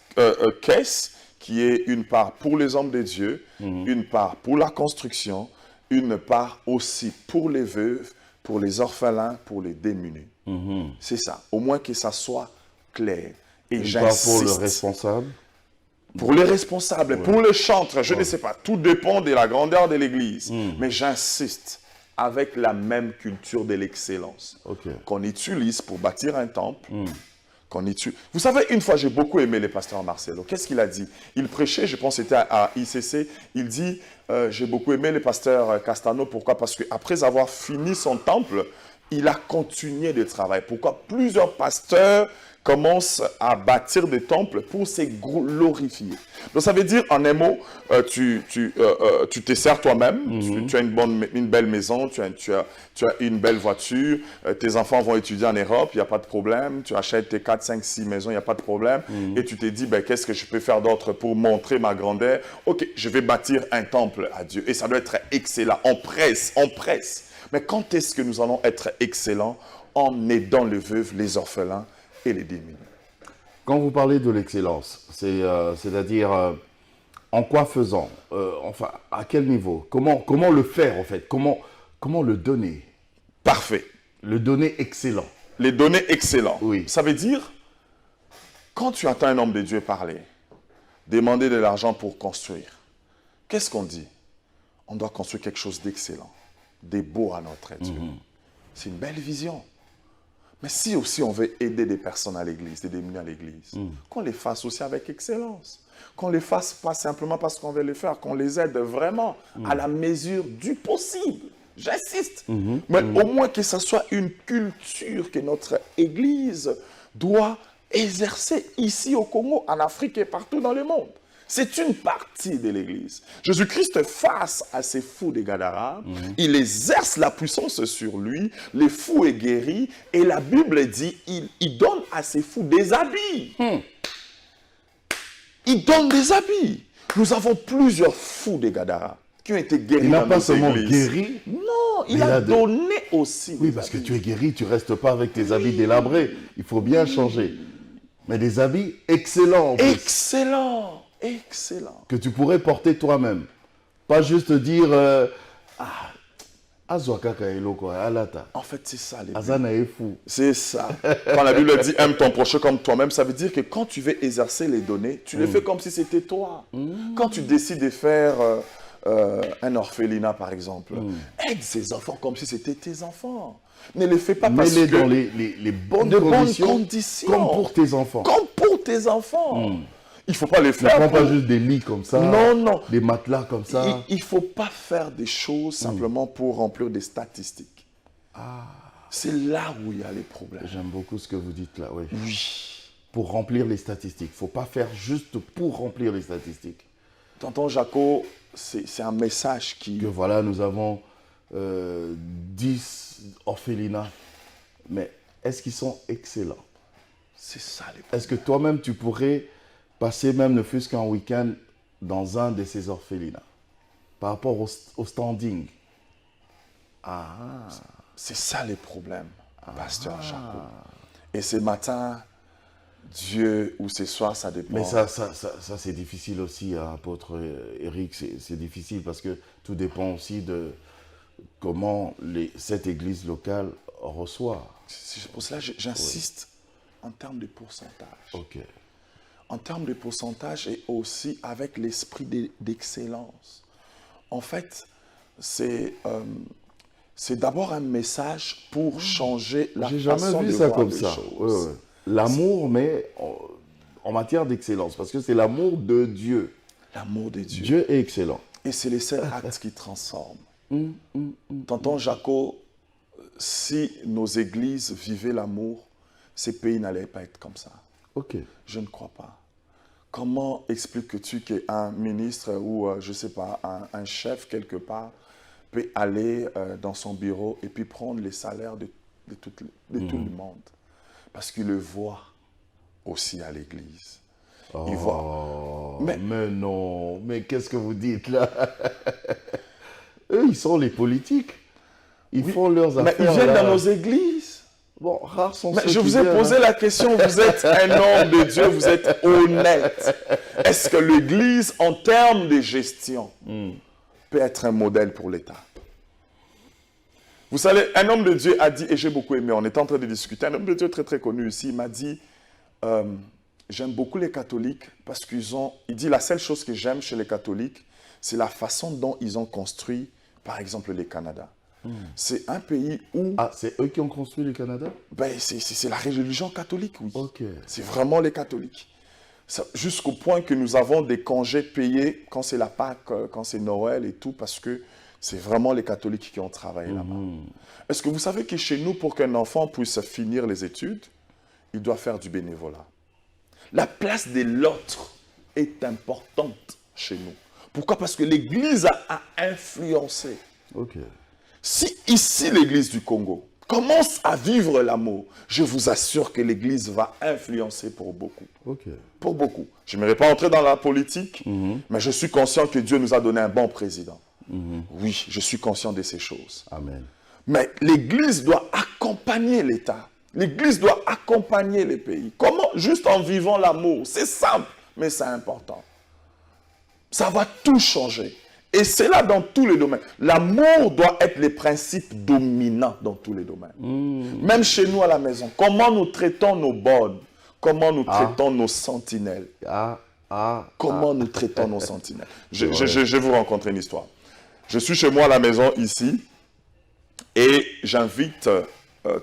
caisse, qui est une part pour les hommes de Dieu, une part pour la construction, une part aussi pour les veuves, pour les orphelins, pour les démunis. C'est ça, au moins que ça soit clair. Et Une part j'insiste. pour le responsable. Pour les responsables, pour les chantres, je ne sais pas. Tout dépend de la grandeur de l'église. Mais j'insiste avec la même culture de l'excellence qu'on utilise pour bâtir un temple. Vous savez, une fois, j'ai beaucoup aimé le pasteur Marcelo. Qu'est-ce qu'il a dit? Il prêchait, je pense que c'était à ICC. Il dit, j'ai beaucoup aimé le pasteur Castano. Pourquoi? Parce qu'après avoir fini son temple, il a continué de travailler. Pourquoi? Plusieurs pasteurs commencent à bâtir des temples pour se glorifier. Donc ça veut dire, en un mot, tu te sers toi-même, tu as une belle maison, tu as une belle voiture, tes enfants vont étudier en Europe, il n'y a pas de problème, tu achètes tes 4, 5, 6 maisons, il n'y a pas de problème, et tu te dis, ben, qu'est-ce que je peux faire d'autre pour montrer ma grandeur? Ok, je vais bâtir un temple à Dieu, et ça doit être excellent, on presse. Mais quand est-ce que nous allons être excellents? En aidant les veuves, les orphelins et les démunis. Quand vous parlez de l'excellence, c'est-à-dire en quoi faisant, enfin, à quel niveau, comment le faire en fait, comment le donner? Parfait. Le donner excellent. Les donner excellent. Oui. Ça veut dire, quand tu entends un homme de Dieu parler, demander de l'argent pour construire, qu'est-ce qu'on dit? On doit construire quelque chose d'excellent, de beau à notre Dieu. C'est une belle vision. Mais si aussi on veut aider des personnes à l'église, des démunis à l'église, qu'on les fasse aussi avec excellence. Qu'on les fasse pas simplement parce qu'on veut les faire, qu'on les aide vraiment à la mesure du possible. J'insiste. Mais au moins que ce soit une culture que notre église doit exercer ici au Congo, en Afrique et partout dans le monde. C'est une partie de l'église. Jésus-Christ, face à ces fous des Gadara, il exerce la puissance sur lui, les fous est guéri, et la Bible dit, il donne à ces fous des habits. Il donne des habits. Nous avons plusieurs fous des Gadara qui ont été guéris dans nos églises. Il n'a pas seulement guéri. Non, il a donné aussi. Oui, parce que tu es guéri, tu ne restes pas avec tes habits délabrés. Il faut bien changer. Mais des habits excellents. Excellents. Excellent. Que tu pourrais porter toi-même. Pas juste dire en fait, c'est ça. C'est ça. Quand la Bible dit aime ton prochain comme toi-même, ça veut dire que quand tu veux exercer les données, tu le fais comme si c'était toi. Quand tu décides de faire un orphelinat, par exemple, aide ces enfants comme si c'était tes enfants. Ne les fais pas parce que... dans les bonnes conditions. Comme pour tes enfants. Comme pour tes enfants. Il ne faut pas les faire. Ne prends pas juste des lits comme ça. Non. Des matelas comme ça. Il ne faut pas faire des choses simplement pour remplir des statistiques. C'est là où il y a les problèmes. J'aime beaucoup ce que vous dites là, oui. Oui. Pour remplir les statistiques. Il ne faut pas faire juste pour remplir les statistiques. Tonton Jaco, c'est un message qui... Que voilà, nous avons 10 orphelinats. Mais est-ce qu'ils sont excellents? C'est ça les problèmes. Est-ce que toi-même, tu pourrais... passer même ne fût-ce qu'un week-end dans un de ces orphelinats, par rapport au standing. C'est ça les problèmes, pasteur Jaco. Et ce matin, Dieu, ou ce soir, ça dépend. Mais ça c'est difficile aussi, hein, apôtre Eric, c'est difficile parce que tout dépend aussi de comment cette église locale reçoit. C'est pour cela que j'insiste en termes de pourcentage. Ok. En termes de pourcentage et aussi avec l'esprit d'excellence. En fait, c'est d'abord un message pour changer la façon de voir les choses. Ouais. L'amour, mais en matière d'excellence, parce que c'est l'amour de Dieu. L'amour de Dieu. Dieu est excellent. Et c'est les seuls actes qui transforment. Tonton Jaco, si nos églises vivaient l'amour, ces pays n'allaient pas être comme ça. Ok. Je ne crois pas. Comment expliques-tu qu'un ministre ou, je ne sais pas, un chef quelque part peut aller dans son bureau et puis prendre les salaires de tout le monde? Parce qu'il le voit aussi à l'église. Il voit. Mais non, mais qu'est-ce que vous dites là? Eux, ils sont les politiques. Ils font leurs affaires. Mais ils viennent dans nos églises. Bon, rares sont ceux je vous ai posé la question, vous êtes un homme de Dieu, vous êtes honnête. Est-ce que l'Église, en termes de gestion, peut être un modèle pour l'État? Vous savez, un homme de Dieu a dit, et j'ai beaucoup aimé, on était en train de discuter, un homme de Dieu très très connu ici, il m'a dit, j'aime beaucoup les catholiques parce il dit, la seule chose que j'aime chez les catholiques, c'est la façon dont ils ont construit, par exemple, le Canada. C'est un pays où... Ah, c'est eux qui ont construit le Canada? Ben, c'est la religion catholique, oui. Ok. C'est vraiment les catholiques. Jusqu'au point que nous avons des congés payés quand c'est la Pâque, quand c'est Noël et tout, parce que c'est vraiment les catholiques qui ont travaillé là-bas. Est-ce que vous savez que chez nous, pour qu'un enfant puisse finir les études, il doit faire du bénévolat? La place de l'autre est importante chez nous. Pourquoi? Parce que l'Église a influencé. Ok. Si ici, l'Église du Congo commence à vivre l'amour, je vous assure que l'Église va influencer pour beaucoup. Ok. Pour beaucoup. Je n'aimerais pas entrer dans la politique, mais je suis conscient que Dieu nous a donné un bon président. Oui, je suis conscient de ces choses. Amen. Mais l'Église doit accompagner l'État. L'Église doit accompagner les pays. Comment? Juste en vivant l'amour. C'est simple, mais c'est important. Ça va tout changer. Et c'est là dans tous les domaines. L'amour doit être le principe dominant dans tous les domaines. Même chez nous à la maison. Comment nous traitons nos bonnes? Comment nous traitons nos sentinelles? Comment nous traitons nos sentinelles? Je vais vous raconter une histoire. Je suis chez moi à la maison ici et j'invite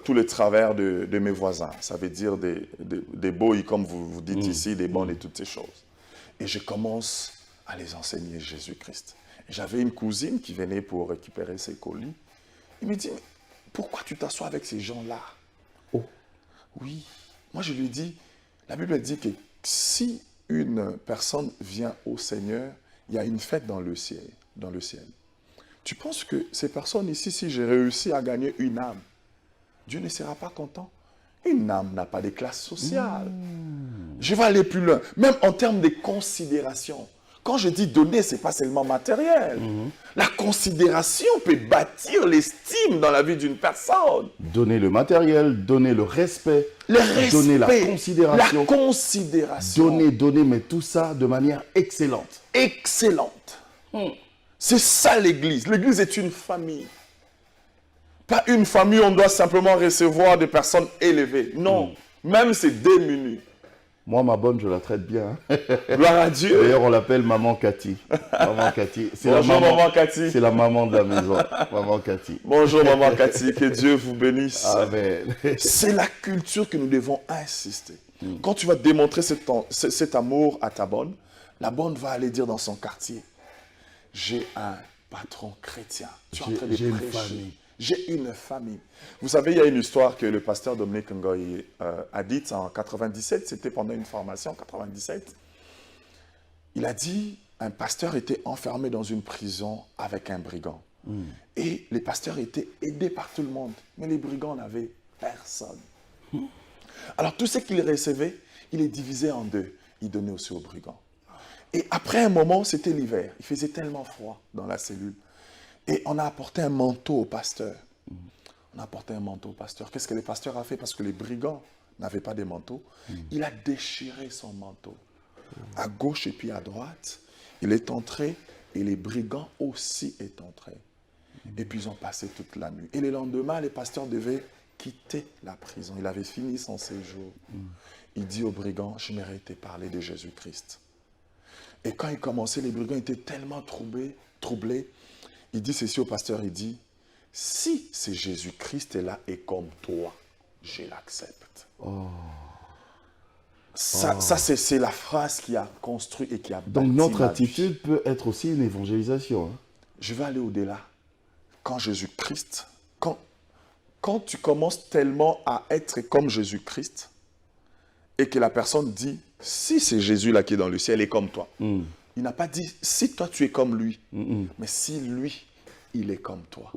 tous les travers de mes voisins. Ça veut dire des boys, comme vous dites ici, des bonnes et toutes ces choses. Et je commence à les enseigner Jésus-Christ. J'avais une cousine qui venait pour récupérer ses colis. Il me dit, mais pourquoi tu t'assois avec ces gens-là? Oh. Oui. Moi, je lui dis, la Bible dit que si une personne vient au Seigneur, il y a une fête dans le ciel. Tu penses que ces personnes ici, si j'ai réussi à gagner une âme, Dieu ne sera pas content? Une âme n'a pas de classe sociale. Je vais aller plus loin, même en termes de considération. Quand je dis donner, ce n'est pas seulement matériel. La considération peut bâtir l'estime dans la vie d'une personne. Donner le matériel, donner le respect, donner la considération. La considération. Donner, mais tout ça de manière excellente. Excellente. C'est ça l'Église. L'Église est une famille. Pas une famille où on doit simplement recevoir des personnes élevées. Non, même c'est démunis. Moi, ma bonne, je la traite bien. Gloire à Dieu. D'ailleurs, on l'appelle Maman Cathy. Maman Cathy. Bonjour, Maman Cathy. C'est la maman de la maison. Maman Cathy. Bonjour, Maman Cathy. Que Dieu vous bénisse. Amen. C'est la culture que nous devons insister. Quand tu vas démontrer cet amour à ta bonne, la bonne va aller dire dans son quartier, j'ai un patron chrétien. Tu es en train de prêcher. J'ai une famille. Vous savez, il y a une histoire que le pasteur Dominique Ngoyi a dite en 97, c'était pendant une formation en 97. Il a dit, un pasteur était enfermé dans une prison avec un brigand. Et les pasteurs étaient aidés par tout le monde, mais les brigands n'avaient personne. Alors tout ce qu'il recevait, il les divisait en deux. Il donnait aussi aux brigands. Et après un moment, c'était l'hiver. Il faisait tellement froid dans la cellule. Et on a apporté un manteau au pasteur. On a apporté un manteau au pasteur. Qu'est-ce que le pasteur a fait? Parce que les brigands n'avaient pas de manteau. Il a déchiré son manteau. À gauche et puis à droite. Il est entré et les brigands aussi sont entrés. Et puis ils ont passé toute la nuit. Et le lendemain, le pasteur devait quitter la prison. Il avait fini son séjour. Il dit aux brigands, je m'aimerais te parler de Jésus-Christ. Et quand il commençait, les brigands étaient tellement troublés. Il dit ceci au pasteur, il dit, si c'est Jésus-Christ est là et comme toi, je l'accepte. Ça c'est la phrase qui a construit et qui a bâti. Donc notre attitude peut être aussi une évangélisation. Hein? Je vais aller au-delà. Quand Jésus-Christ, quand tu commences tellement à être comme Jésus-Christ et que la personne dit, si c'est Jésus là qui est dans le ciel et comme toi. Il n'a pas dit, si toi tu es comme lui, mais si lui, il est comme toi,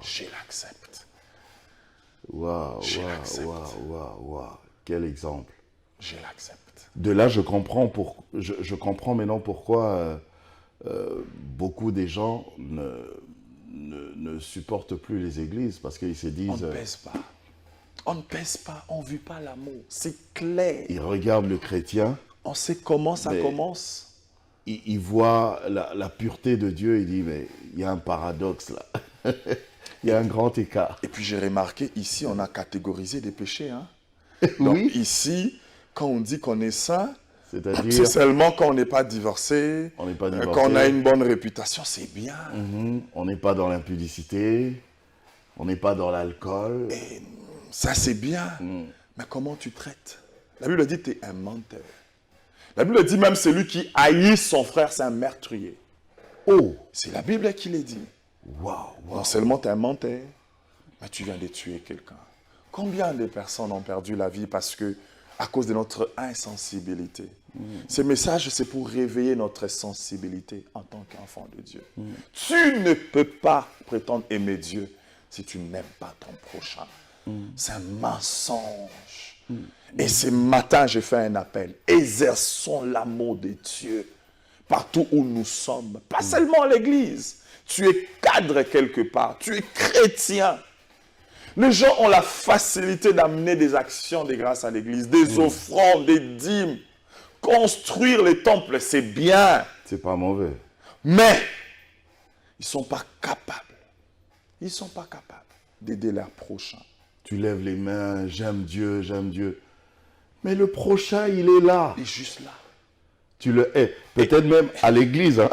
je l'accepte. Waouh. Quel exemple. Je l'accepte. De là, je comprends maintenant pourquoi beaucoup des gens ne supportent plus les églises, parce qu'ils se disent... On ne pèse pas. On ne pèse pas, on ne vit pas l'amour. C'est clair. Ils regardent le chrétien. On sait comment ça commence. Il voit la pureté de Dieu, il dit, mais il y a un paradoxe là. Il y a un grand écart. Et puis j'ai remarqué, ici, on a catégorisé des péchés. Hein? Donc ici, quand on dit qu'on est saint, c'est seulement quand on n'est pas divorcé, quand on a une bonne réputation, c'est bien. On n'est pas dans l'impudicité. On n'est pas dans l'alcool. Ça, c'est bien. Mais comment tu traites? La Bible dit que tu es un menteur. La Bible dit même celui qui haït son frère, c'est un meurtrier. Oh! C'est la Bible qui le dit. Waouh! Non seulement tu es un menteur, mais tu viens de tuer quelqu'un. Combien de personnes ont perdu la vie parce que, à cause de notre insensibilité? Ce message, c'est pour réveiller notre sensibilité en tant qu'enfant de Dieu. Tu ne peux pas prétendre aimer Dieu si tu n'aimes pas ton prochain. C'est un mensonge. Et ce matin, j'ai fait un appel. Exerçons l'amour de Dieu partout où nous sommes. Pas seulement à l'église. Tu es cadre quelque part. Tu es chrétien. Les gens ont la facilité d'amener des actions de grâce à l'église, des offrandes, des dîmes. Construire les temples, c'est bien. C'est pas mauvais. Mais ils ne sont pas capables. Ils ne sont pas capables d'aider leur prochain. Tu lèves les mains, j'aime Dieu, j'aime Dieu. Mais le prochain, il est là. Il est juste là. Tu le hais. Peut-être même à l'église. Hein.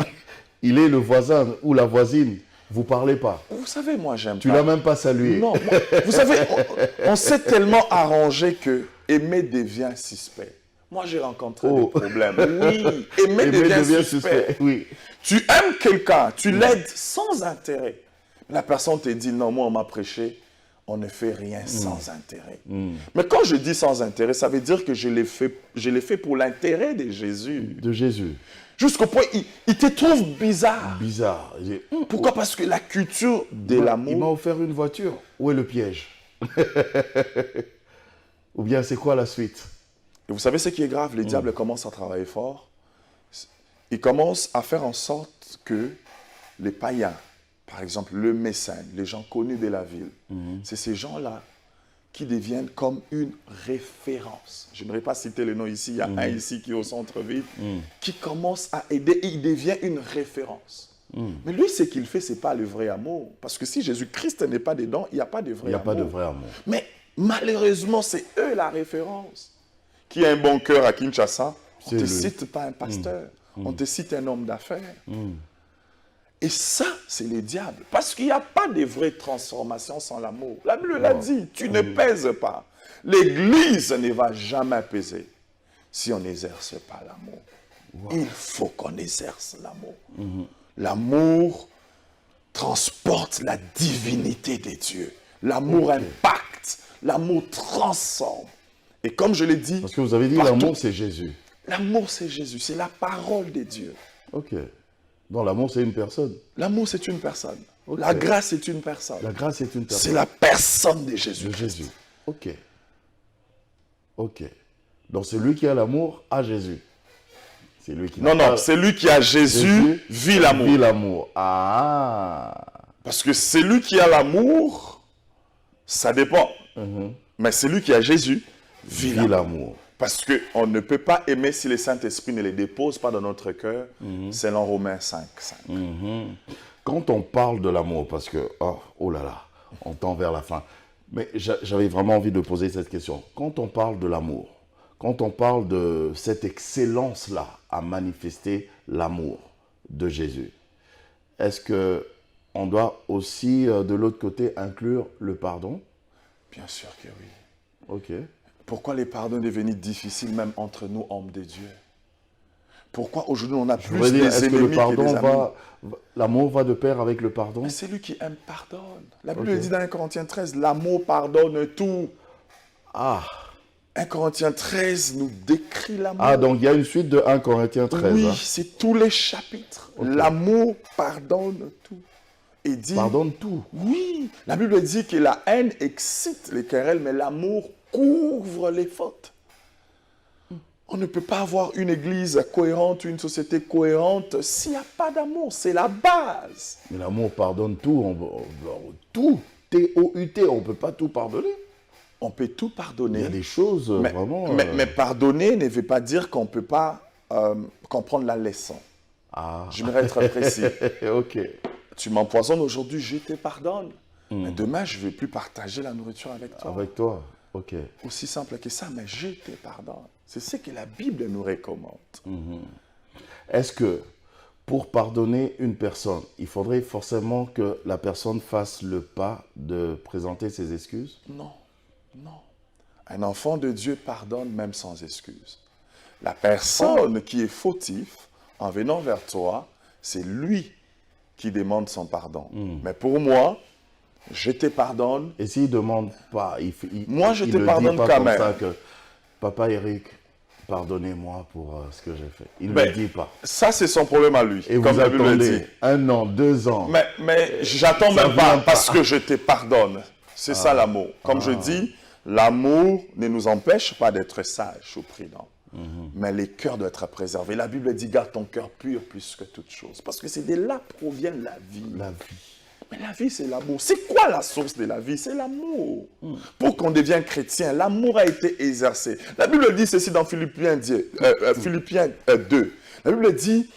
Il est le voisin ou la voisine. Vous ne parlez pas. Vous savez, moi, j'aime pas. Tu ne l'as même pas salué. Non. Vous savez, on s'est tellement arrangé que aimer devient suspect. Moi, j'ai rencontré des problèmes. Oui, aimer devient suspect. Oui. Tu aimes quelqu'un, tu l'aides sans intérêt. La personne te dit, non, moi, on m'a prêché, on ne fait rien sans intérêt. Mais quand je dis sans intérêt, ça veut dire que je l'ai fait pour l'intérêt de Jésus. De Jésus. Jusqu'au point, il te trouve bizarre. Bizarre. Pourquoi? Parce que la culture de l'amour... Il m'a offert une voiture. Où est le piège? Ou bien c'est quoi la suite? Et vous savez ce qui est grave? Le diable commence à travailler fort. Il commence à faire en sorte que les païens, par exemple le mécène, les gens connus de la ville, c'est ces gens-là qui deviennent comme une référence. Je n'aimerais pas citer le nom ici, il y a un ici qui est au centre-ville, qui commence à aider et il devient une référence. Mais lui, ce qu'il fait, ce n'est pas le vrai amour. Parce que si Jésus-Christ n'est pas dedans, il n'y a pas de vrai amour. Il n'y a pas de vrai amour. Mais malheureusement, c'est eux la référence. Qui a un bon cœur à Kinshasa, on ne te cite pas un pasteur, on te cite un homme d'affaires. Et ça, c'est le diable. Parce qu'il n'y a pas de vraie transformation sans l'amour. La Bible l'a dit, tu ne pèses pas. L'Église ne va jamais peser si on n'exerce pas l'amour. Il faut qu'on exerce l'amour. L'amour transporte la divinité de Dieu. L'amour impacte, l'amour transforme. Et comme je l'ai dit... Parce que vous avez dit l'amour, c'est Jésus. L'amour, c'est Jésus. C'est la parole de Dieu. Ok. Donc l'amour, c'est une personne. L'amour, c'est une personne. Okay. La grâce, c'est une personne. La grâce, c'est une personne. C'est la personne de Jésus. De Jésus. Ok. Ok. Donc celui qui a l'amour a Jésus. C'est lui qui... Non, c'est lui qui a Jésus vit l'amour. Vit l'amour. Ah. Parce que celui qui a l'amour, ça dépend. Mais celui qui a Jésus vit l'amour. Parce qu'on ne peut pas aimer si le Saint-Esprit ne les dépose pas dans notre cœur, selon Romains 5. Quand on parle de l'amour, parce que, oh là là, on tend vers la fin, mais j'avais vraiment envie de poser cette question. Quand on parle de l'amour, quand on parle de cette excellence-là à manifester l'amour de Jésus, est-ce qu'on doit aussi, de l'autre côté, inclure le pardon? Bien sûr que oui. Ok. Pourquoi les pardons sont devenus difficiles même entre nous, hommes de Dieu? Pourquoi aujourd'hui on a plus des ennemis que des amis? L'amour va de pair avec le pardon? Mais c'est lui qui aime pardonne. La Bible dit dans 1 Corinthiens 13, l'amour pardonne tout. Ah. 1 Corinthiens 13 nous décrit l'amour. Ah, donc il y a une suite de 1 Corinthiens 13. Oui, hein? c'est tous les chapitres. Okay. L'amour pardonne tout. Et dit, pardonne tout. Oui, la Bible dit que la haine excite les querelles, mais l'amour couvre les fautes. On ne peut pas avoir une église cohérente, une société cohérente s'il n'y a pas d'amour. C'est la base. Mais l'amour pardonne tout. Tout. T-O-U-T. On ne peut pas tout pardonner. On peut tout pardonner. Il y a des choses vraiment... Mais pardonner ne veut pas dire qu'on ne peut pas comprendre la leçon. Ah. J'aimerais être précis. Ok. Tu m'empoisonnes aujourd'hui, je te pardonne. Mais demain, je ne vais plus partager la nourriture avec toi. Avec toi, ok. Aussi simple que ça, mais je te pardonne. C'est ce que la Bible nous recommande. Est-ce que pour pardonner une personne, il faudrait forcément que la personne fasse le pas de présenter ses excuses? Non, non. Un enfant de Dieu pardonne même sans excuse. La personne qui est fautive, en venant vers toi, c'est lui qui demande son pardon. Mais pour moi, je te pardonne. Et s'il ne demande pas, Moi, je il te ne pardonne dit pas quand comme même. ça que Papa Eric, pardonnez-moi pour ce que j'ai fait. Il ne Ben, le dit pas. Ça, c'est son problème à lui, Et comme vous la Bible le dit. attendez 1 an, 2 ans. Mais j'attends Ça même pas vient parce pas. que je te pardonne. C'est ça l'amour. Comme je dis, l'amour ne nous empêche pas d'être sages ou prudents. Mais les cœurs doivent être préservés. La Bible dit, garde ton cœur pur plus que toute chose. Parce que c'est de là provient la vie. La vie. Mais la vie, c'est l'amour. C'est quoi la source de la vie? C'est l'amour. Pour qu'on devienne chrétien, l'amour a été exercé. La Bible dit ceci dans Philippiens 2. La Bible dit,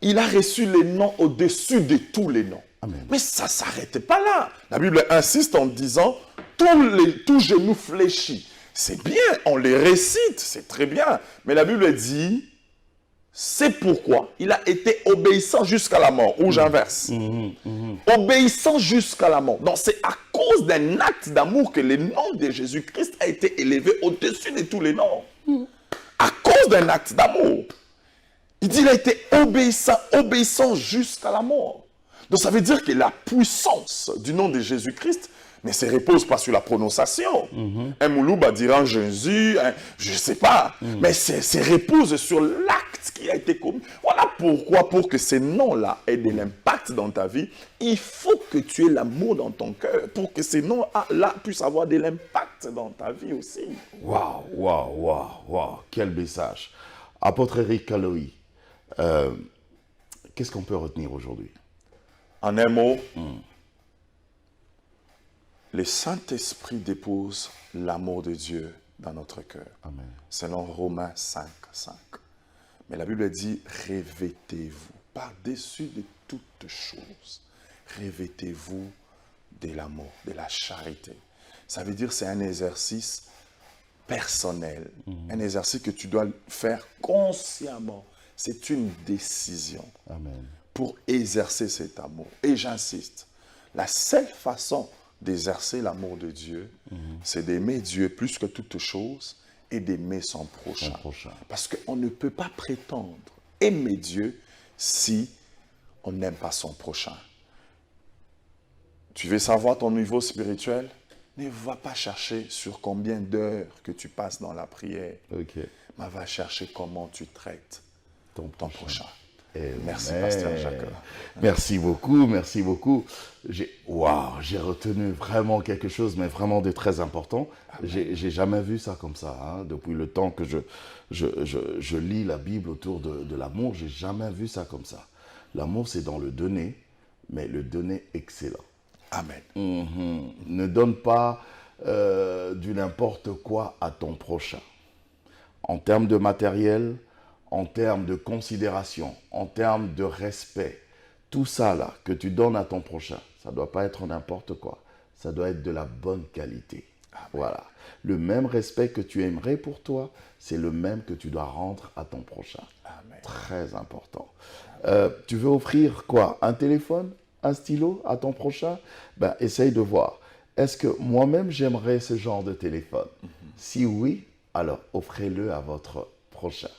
il a reçu les noms au-dessus de tous les noms. Amen. Mais ça ne s'arrête pas là. La Bible insiste en disant, tous genoux fléchis. C'est bien, on les récite, c'est très bien. Mais la Bible dit, c'est pourquoi il a été obéissant jusqu'à la mort. Ou j'inverse. Obéissant jusqu'à la mort. Donc c'est à cause d'un acte d'amour que le nom de Jésus-Christ a été élevé au-dessus de tous les noms. À cause d'un acte d'amour. Il dit qu'il a été obéissant jusqu'à la mort. Donc ça veut dire que la puissance du nom de Jésus-Christ, mais ça ne repose pas sur la prononciation. Un Moulouba dira Jésus, je ne sais pas, mais ça repose sur l'acte qui a été commis. Voilà pourquoi, pour que ces noms-là aient de l'impact dans ta vie, il faut que tu aies l'amour dans ton cœur, pour que ces noms-là puissent avoir de l'impact dans ta vie aussi. Waouh, waouh, waouh, waouh, quel message. Apôtre Eric Kaloyi, qu'est-ce qu'on peut retenir aujourd'hui? En un mot, le Saint-Esprit dépose l'amour de Dieu dans notre cœur. Amen. Selon Romains 5, 5. Mais la Bible dit, revêtez-vous par-dessus de toutes choses. Revêtez-vous de l'amour, de la charité. Ça veut dire c'est un exercice personnel, un exercice que tu dois faire consciemment. C'est une décision. Amen. Pour exercer cet amour. Et j'insiste, la seule façon d'exercer l'amour de Dieu, c'est d'aimer Dieu plus que toute chose et d'aimer son prochain. Parce qu'on ne peut pas prétendre aimer Dieu si on n'aime pas son prochain. Tu veux savoir ton niveau spirituel? Ne va pas chercher sur combien d'heures que tu passes dans la prière, mais va chercher comment tu traites ton prochain. Merci, Pasteur Jacques. Merci beaucoup, merci beaucoup. J'ai retenu vraiment quelque chose, mais vraiment de très important. J'ai jamais vu ça comme ça. Hein. Depuis le temps que je lis la Bible autour de l'amour, j'ai jamais vu ça comme ça. L'amour, c'est dans le donner, mais le donner excellent. Amen. Ne donne pas du n'importe quoi à ton prochain. En termes de matériel, en termes de considération, en termes de respect, tout ça là que tu donnes à ton prochain, ça ne doit pas être n'importe quoi. Ça doit être de la bonne qualité. Amen. Voilà. Le même respect que tu aimerais pour toi, c'est le même que tu dois rendre à ton prochain. Amen. Très important. Tu veux offrir quoi? Un téléphone? Un stylo à ton prochain? Ben, essaye de voir. Est-ce que moi-même j'aimerais ce genre de téléphone? Si oui, alors offrez-le à votre prochain.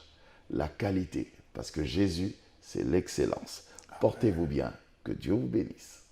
La qualité, parce que Jésus, c'est l'excellence. Portez-vous bien, que Dieu vous bénisse.